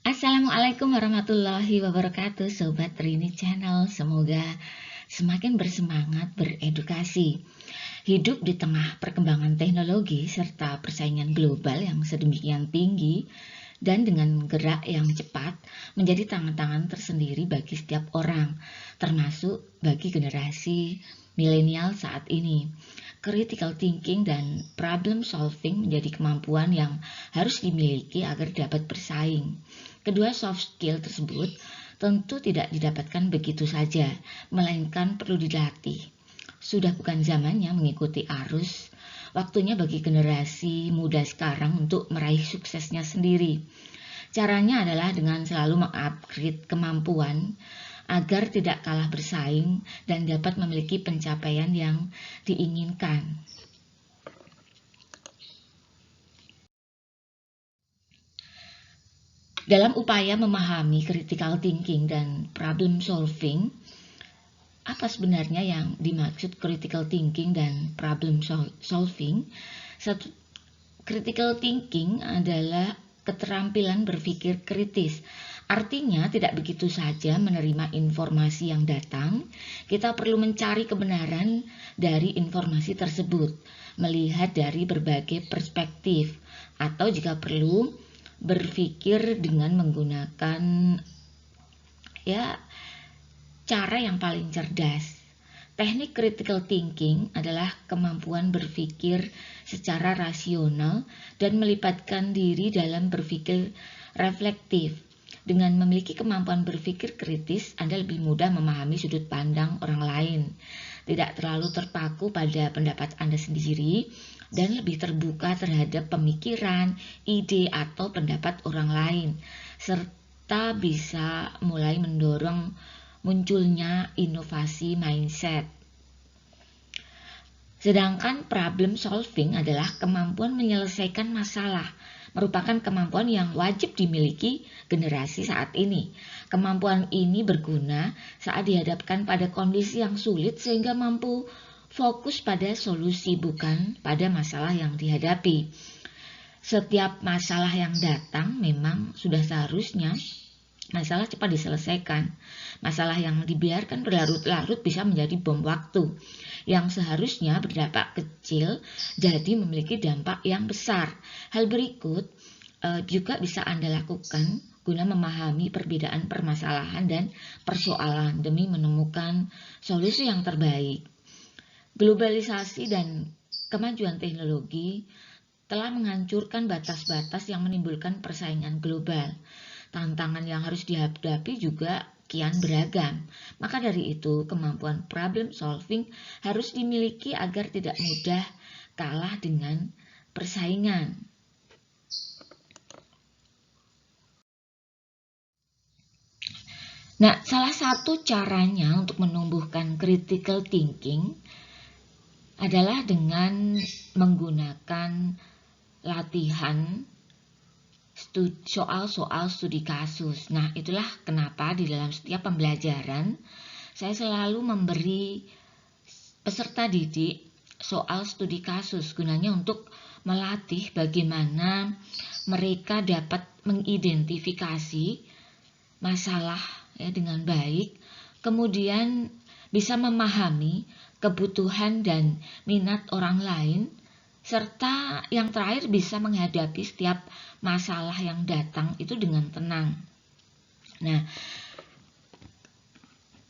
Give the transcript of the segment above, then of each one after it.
Assalamualaikum warahmatullahi wabarakatuh, Sobat Rini Channel. Semoga semakin bersemangat beredukasi. Hidup di tengah perkembangan teknologi serta persaingan global yang sedemikian tinggi dan dengan gerak yang cepat menjadi tantangan tersendiri bagi setiap orang, termasuk bagi generasi milenial saat ini. Critical thinking dan problem solving menjadi kemampuan yang harus dimiliki agar dapat bersaing. Kedua soft skill tersebut tentu tidak didapatkan begitu saja, melainkan perlu dilatih. Sudah bukan zamannya mengikuti arus, waktunya bagi generasi muda sekarang untuk meraih suksesnya sendiri. Caranya adalah dengan selalu mengupgrade kemampuan agar tidak kalah bersaing dan dapat memiliki pencapaian yang diinginkan. Dalam upaya memahami critical thinking dan problem solving, apa sebenarnya yang dimaksud critical thinking dan problem solving? Critical thinking adalah keterampilan berpikir kritis. Artinya tidak begitu saja menerima informasi yang datang, kita perlu mencari kebenaran dari informasi tersebut, melihat dari berbagai perspektif, atau jika perlu berpikir dengan menggunakan cara yang paling cerdas. Teknik critical thinking adalah kemampuan berpikir secara rasional dan melibatkan diri dalam berpikir reflektif. Dengan memiliki kemampuan berpikir kritis, Anda lebih mudah memahami sudut pandang orang lain, tidak terlalu terpaku pada pendapat Anda sendiri, dan lebih terbuka terhadap pemikiran, ide, atau pendapat orang lain, serta bisa mulai mendorong munculnya inovasi mindset. Sedangkan problem solving adalah kemampuan menyelesaikan masalah, merupakan kemampuan yang wajib dimiliki generasi saat ini. Kemampuan ini berguna saat dihadapkan pada kondisi yang sulit sehingga mampu fokus pada solusi bukan pada masalah yang dihadapi. Setiap masalah yang datang memang sudah seharusnya masalah cepat diselesaikan. Masalah yang dibiarkan berlarut-larut bisa menjadi bom waktu yang seharusnya berdampak kecil jadi memiliki dampak yang besar. Hal berikut juga bisa Anda lakukan guna memahami perbedaan permasalahan dan persoalan demi menemukan solusi yang terbaik. Globalisasi dan kemajuan teknologi telah menghancurkan batas-batas yang menimbulkan persaingan global. Tantangan yang harus dihadapi juga kian beragam. Maka dari itu, kemampuan problem solving harus dimiliki agar tidak mudah kalah dengan persaingan. Nah, salah satu caranya untuk menumbuhkan critical thinking adalah dengan menggunakan latihan soal-soal studi kasus. Nah, itulah kenapa di dalam setiap pembelajaran saya selalu memberi peserta didik soal studi kasus, gunanya untuk melatih bagaimana mereka dapat mengidentifikasi masalah dengan baik, kemudian bisa memahami kebutuhan dan minat orang lain, serta yang terakhir bisa menghadapi setiap masalah yang datang itu dengan tenang. Nah,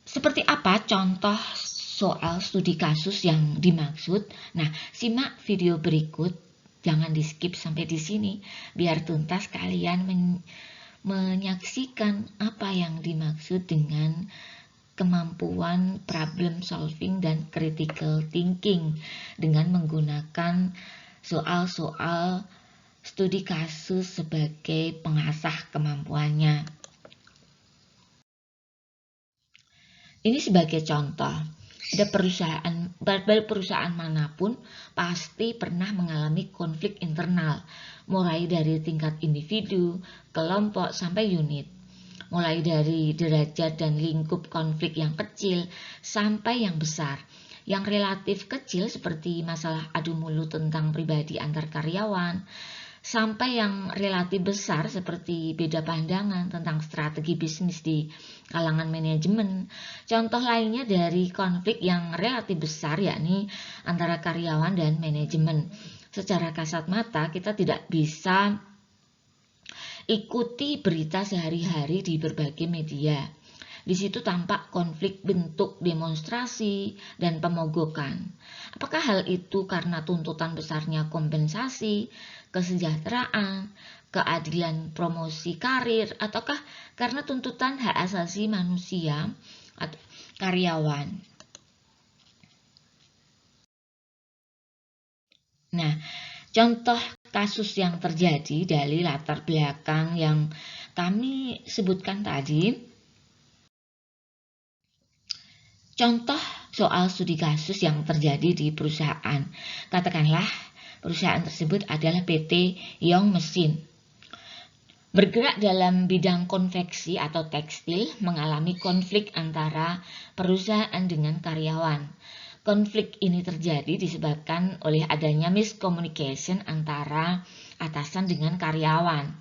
seperti apa contoh soal studi kasus yang dimaksud? Nah, simak video berikut, jangan di skip sampai di sini, biar tuntas kalian menyaksikan apa yang dimaksud dengan kemampuan problem solving dan critical thinking dengan menggunakan soal-soal studi kasus sebagai pengasah kemampuannya. Ini sebagai contoh, ada perusahaan manapun pasti pernah mengalami konflik internal, mulai dari tingkat individu, kelompok, sampai unit. Mulai dari derajat dan lingkup konflik yang kecil sampai yang besar. Yang relatif kecil seperti masalah adu mulut tentang pribadi antar karyawan, sampai yang relatif besar seperti beda pandangan tentang strategi bisnis di kalangan manajemen. Contoh lainnya dari konflik yang relatif besar yakni antara karyawan dan manajemen. Secara kasat mata kita tidak bisa ikuti berita sehari-hari di berbagai media. Di situ tampak konflik bentuk demonstrasi dan pemogokan. Apakah hal itu karena tuntutan besarnya kompensasi, kesejahteraan, keadilan promosi karir, ataukah karena tuntutan hak asasi manusia atau karyawan? Nah, contoh kasus yang terjadi dari latar belakang yang kami sebutkan tadi. Contoh soal studi kasus yang terjadi di perusahaan. Katakanlah perusahaan tersebut adalah PT Yong Mesin. Bergerak dalam bidang konveksi atau tekstil, mengalami konflik antara perusahaan dengan karyawan. Konflik ini terjadi disebabkan oleh adanya miscommunication antara atasan dengan karyawan.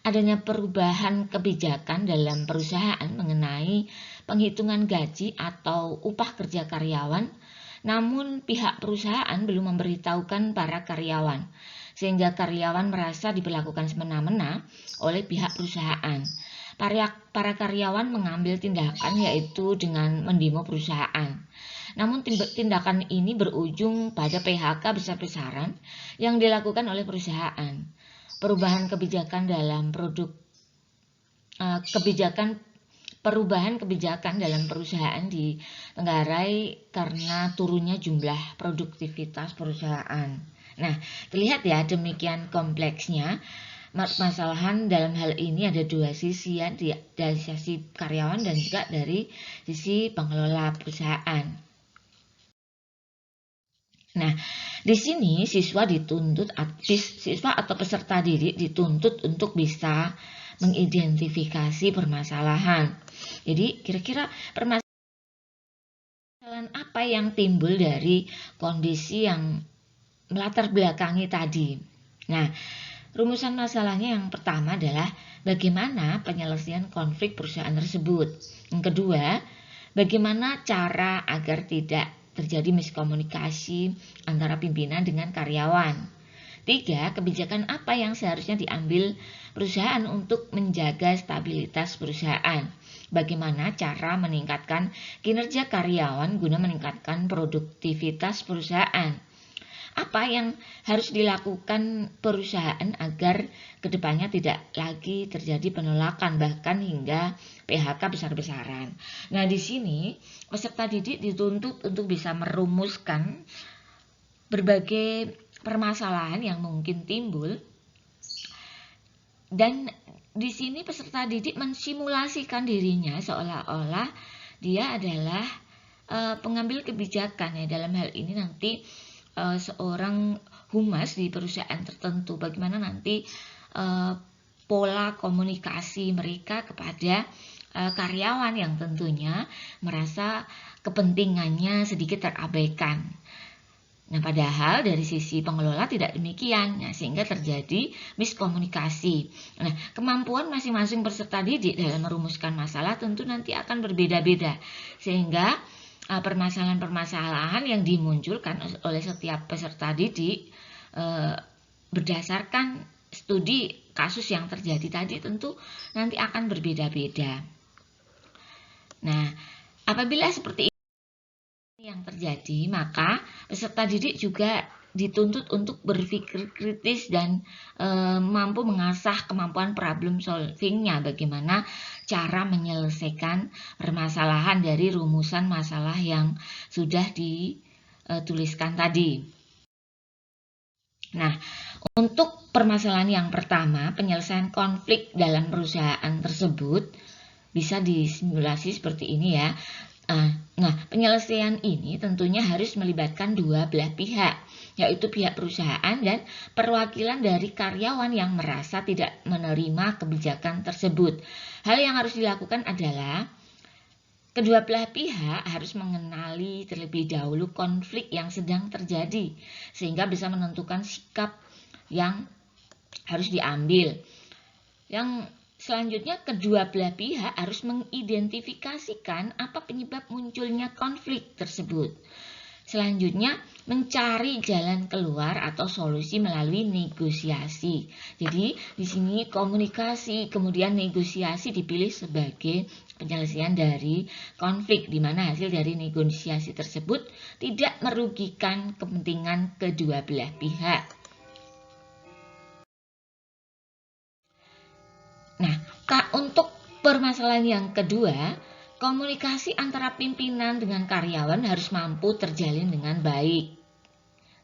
Adanya perubahan kebijakan dalam perusahaan mengenai penghitungan gaji atau upah kerja karyawan, namun pihak perusahaan belum memberitahukan para karyawan, sehingga karyawan merasa diperlakukan semena-mena oleh pihak perusahaan. Para karyawan mengambil tindakan yaitu dengan mendemo perusahaan. Namun tindakan ini berujung pada PHK besar-besaran yang dilakukan oleh perusahaan. Perubahan kebijakan dalam perubahan kebijakan dalam perusahaan ditenggarai karena turunnya jumlah produktivitas perusahaan. Nah, terlihat ya demikian kompleksnya permasalahan dalam hal ini ada dua sisi ya, dari sisi karyawan dan juga dari sisi pengelola perusahaan. Nah, di sini siswa atau peserta didik dituntut untuk bisa mengidentifikasi permasalahan. Jadi, kira-kira permasalahan apa yang timbul dari kondisi yang melatar belakangi tadi? Nah, rumusan masalahnya yang pertama adalah bagaimana penyelesaian konflik perusahaan tersebut. Yang kedua, bagaimana cara agar tidak terjadi miskomunikasi antara pimpinan dengan karyawan. 3. Kebijakan apa yang seharusnya diambil perusahaan untuk menjaga stabilitas perusahaan. Bagaimana cara meningkatkan kinerja karyawan guna meningkatkan produktivitas perusahaan. Apa yang harus dilakukan perusahaan agar kedepannya tidak lagi terjadi penolakan bahkan hingga PHK besar-besaran. Nah, di sini peserta didik dituntut untuk bisa merumuskan berbagai permasalahan yang mungkin timbul, dan di sini peserta didik mensimulasikan dirinya seolah-olah dia adalah pengambil kebijakan ya, dalam hal ini nanti seorang humas di perusahaan tertentu, bagaimana nanti pola komunikasi mereka kepada karyawan yang tentunya merasa kepentingannya sedikit terabaikan. Nah, padahal dari sisi pengelola tidak demikian, nah, sehingga terjadi miskomunikasi. Nah, kemampuan masing-masing peserta didik dalam merumuskan masalah tentu nanti akan berbeda-beda, sehingga permasalahan-permasalahan yang dimunculkan oleh setiap peserta didik berdasarkan studi kasus yang terjadi tadi tentu nanti akan berbeda-beda. Nah, apabila seperti ini yang terjadi, maka peserta didik juga dituntut untuk berpikir kritis dan mampu mengasah kemampuan problem solvingnya, bagaimana cara menyelesaikan permasalahan dari rumusan masalah yang sudah dituliskan tadi. Nah, untuk permasalahan yang pertama, penyelesaian konflik dalam perusahaan tersebut bisa disimulasi seperti ini ya. Nah, penyelesaian ini tentunya harus melibatkan dua belah pihak, yaitu pihak perusahaan dan perwakilan dari karyawan yang merasa tidak menerima kebijakan tersebut. Hal yang harus dilakukan adalah kedua belah pihak harus mengenali terlebih dahulu konflik yang sedang terjadi, sehingga bisa menentukan sikap yang harus diambil. Yang selanjutnya, kedua belah pihak harus mengidentifikasikan apa penyebab munculnya konflik tersebut. Selanjutnya, mencari jalan keluar atau solusi melalui negosiasi. Jadi, di sini komunikasi, kemudian negosiasi dipilih sebagai penyelesaian dari konflik, di mana hasil dari negosiasi tersebut tidak merugikan kepentingan kedua belah pihak. Nah, untuk permasalahan yang kedua, komunikasi antara pimpinan dengan karyawan harus mampu terjalin dengan baik.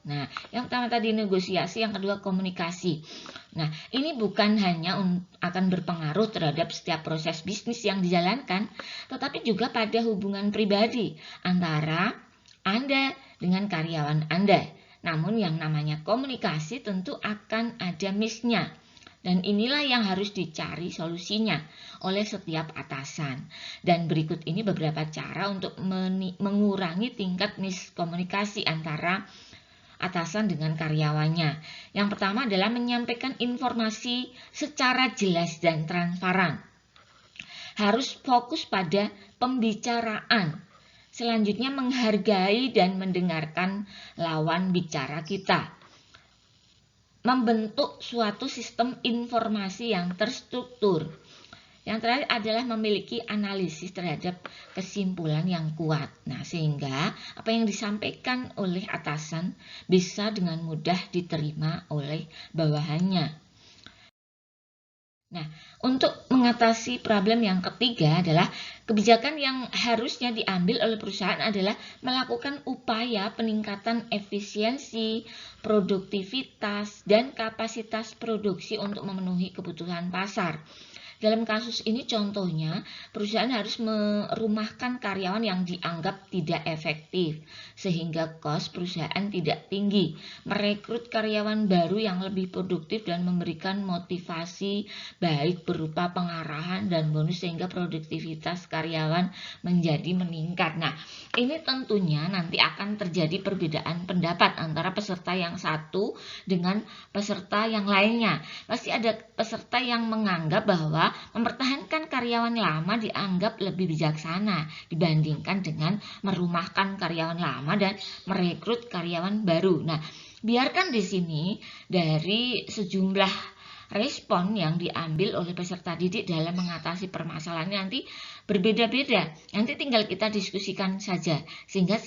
Nah, yang pertama tadi negosiasi, yang kedua komunikasi. Nah, ini bukan hanya akan berpengaruh terhadap setiap proses bisnis yang dijalankan, tetapi juga pada hubungan pribadi antara Anda dengan karyawan Anda. Namun yang namanya komunikasi tentu akan ada miss-nya. Dan inilah yang harus dicari solusinya oleh setiap atasan. Dan berikut ini beberapa cara untuk mengurangi tingkat miskomunikasi antara atasan dengan karyawannya. Yang pertama adalah menyampaikan informasi secara jelas dan transparan. Harus fokus pada pembicaraan. Selanjutnya, menghargai dan mendengarkan lawan bicara kita. Membentuk suatu sistem informasi yang terstruktur. Yang terakhir adalah memiliki analisis terhadap kesimpulan yang kuat. Nah, sehingga apa yang disampaikan oleh atasan bisa dengan mudah diterima oleh bawahannya. Nah, untuk mengatasi problem yang ketiga adalah kebijakan yang harusnya diambil oleh perusahaan adalah melakukan upaya peningkatan efisiensi, produktivitas, dan kapasitas produksi untuk memenuhi kebutuhan pasar. Dalam kasus ini contohnya, perusahaan harus merumahkan karyawan yang dianggap tidak efektif, sehingga kos perusahaan tidak tinggi, merekrut karyawan baru yang lebih produktif dan memberikan motivasi baik berupa pengarahan dan bonus sehingga produktivitas karyawan menjadi meningkat. Nah, ini tentunya nanti akan terjadi perbedaan pendapat antara peserta yang satu dengan peserta yang lainnya. Pasti ada peserta yang menganggap bahwa mempertahankan karyawan lama dianggap lebih bijaksana dibandingkan dengan merumahkan karyawan lama dan merekrut karyawan baru. Nah, biarkan di sini dari sejumlah respon yang diambil oleh peserta didik dalam mengatasi permasalahan nanti berbeda-beda. Nanti tinggal kita diskusikan saja sehingga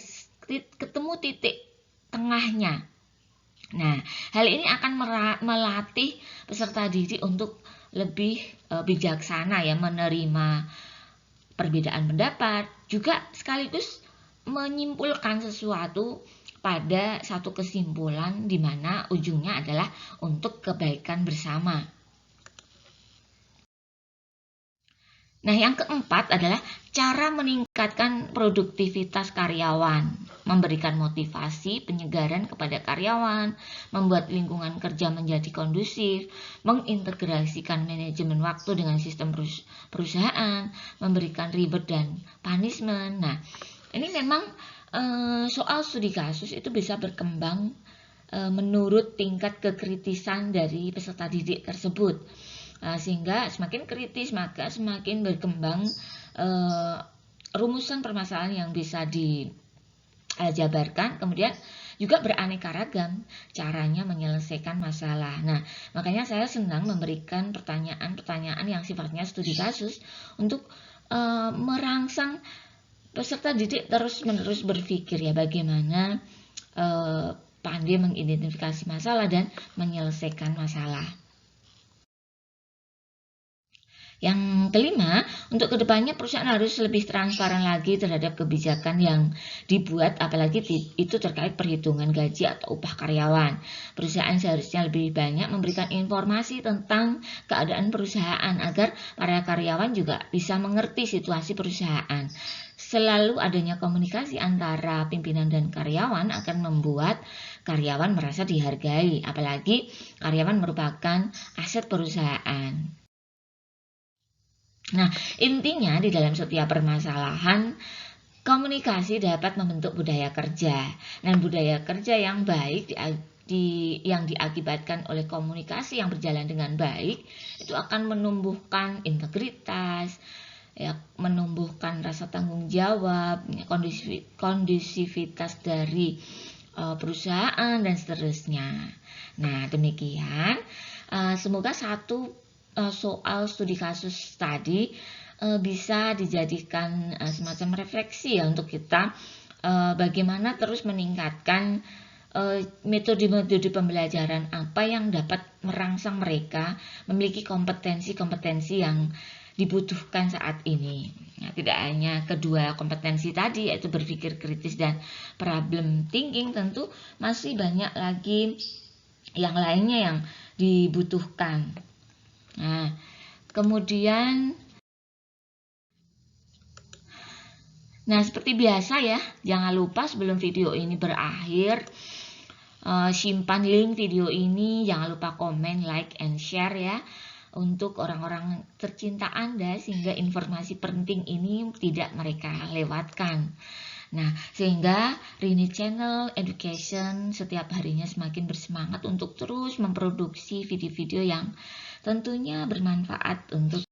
ketemu titik tengahnya. Nah, hal ini akan melatih peserta didik untuk lebih bijaksana ya menerima perbedaan pendapat, juga sekaligus menyimpulkan sesuatu pada satu kesimpulan di mana ujungnya adalah untuk kebaikan bersama. Nah, yang keempat adalah cara meningkatkan produktivitas karyawan, memberikan motivasi, penyegaran kepada karyawan, membuat lingkungan kerja menjadi kondusif, mengintegrasikan manajemen waktu dengan sistem perusahaan, memberikan reward dan punishment. Nah, ini memang soal studi kasus itu bisa berkembang menurut tingkat kekritisan dari peserta didik tersebut. Sehingga semakin kritis maka semakin berkembang rumusan permasalahan yang bisa dijabarkan, kemudian juga beraneka ragam caranya menyelesaikan masalah. Nah, makanya saya senang memberikan pertanyaan-pertanyaan yang sifatnya studi kasus untuk merangsang peserta didik terus-menerus berpikir ya bagaimana pandai mengidentifikasi masalah dan menyelesaikan masalah. Yang kelima, untuk kedepannya perusahaan harus lebih transparan lagi terhadap kebijakan yang dibuat, apalagi itu terkait perhitungan gaji atau upah karyawan. Perusahaan seharusnya lebih banyak memberikan informasi tentang keadaan perusahaan agar para karyawan juga bisa mengerti situasi perusahaan. Selalu adanya komunikasi antara pimpinan dan karyawan akan membuat karyawan merasa dihargai, apalagi karyawan merupakan aset perusahaan. Nah, intinya di dalam setiap permasalahan, komunikasi dapat membentuk budaya kerja. Dan budaya kerja yang baik yang diakibatkan oleh komunikasi yang berjalan dengan baik itu akan menumbuhkan integritas, ya, menumbuhkan rasa tanggung jawab, kondusivitas dari perusahaan dan seterusnya. Nah, demikian. Semoga satu soal studi kasus tadi bisa dijadikan semacam refleksi ya untuk kita bagaimana terus meningkatkan metode-metode pembelajaran apa yang dapat merangsang mereka memiliki kompetensi-kompetensi yang dibutuhkan saat ini. Nah, tidak hanya kedua kompetensi tadi yaitu berpikir kritis dan problem thinking, tentu masih banyak lagi yang lainnya yang dibutuhkan. Nah, kemudian seperti biasa ya, jangan lupa sebelum video ini berakhir, simpan link video ini, jangan lupa komen, like, and share ya untuk orang-orang tercinta Anda sehingga informasi penting ini tidak mereka lewatkan. Nah, sehingga Rini Channel Education setiap harinya semakin bersemangat untuk terus memproduksi video-video yang tentunya bermanfaat untuk